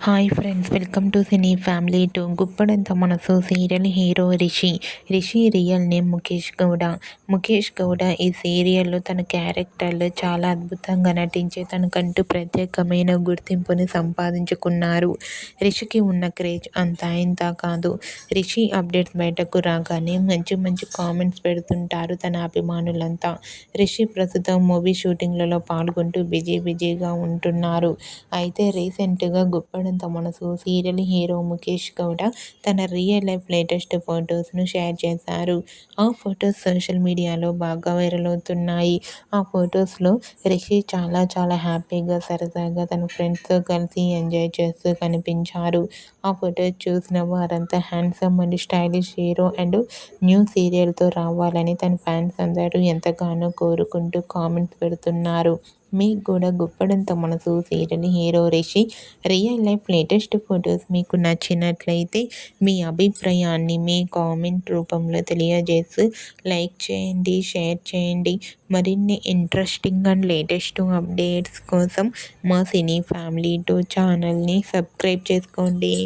Hi friends, welcome to cine family to గుప్పడంత మనసు serial hero Rishi real name Mukesh Gowda ఈ సీరియల్లో తన క్యారెక్టర్లో చాలా అద్భుతంగా నటించి తనకంటూ ప్రత్యేకమైన గుర్తింపుని సంపాదించుకున్నారు. రిషికి ఉన్న క్రేజ్ అంతా ఇంత కాదు. రిషి అప్డేట్స్ బయటకు రాగానే మంచి మంచి కామెంట్స్ పెడుతుంటారు తన అభిమానులంతా. రిషి ప్రస్తుతం మూవీ షూటింగ్లలో పాల్గొంటూ బిజీగా ఉంటున్నారు. అయితే రీసెంట్గా గుప్పడంత మనసు సీరియల్ హీరో ముఖేష్ గౌడ తన రియల్ లైఫ్ లేటెస్ట్ ఫొటోస్ను షేర్ చేశారు. ఆ ఫొటోస్ సోషల్ మీడియాలో బాగా వైరల్ అవుతున్నాయి. ఆ ఫొటోస్లో రిషి చాలా హ్యాపీగా సరదాగా తన ఫ్రెండ్స్తో కలిసి ఎంజాయ్ చేస్తూ కనిపించారు. ఆ ఫొటోస్ చూసిన వారంతా handsome and stylish hero and new సీరియల్తో రావాలని తన ఫ్యాన్స్ అందరూ ఎంతగానో కోరుకుంటూ కామెంట్స్ పెడుతున్నారు. మీకు కూడా గుప్పడంత మనసు serial hero Rishi real life latest photos మీకు నచ్చినట్లయితే మీ అభిప్రాయాన్ని మీ కామెంట్ రూపంలో తెలియజేస్తూ లైక్ చేయండి, షేర్ చేయండి. మరిన్ని ఇంట్రెస్టింగ్ అండ్ లేటెస్ట్ అప్డేట్స్ కోసం మా సినీ ఫ్యామిలీ 2 ఛానల్ని సబ్స్క్రైబ్ చేసుకోండి.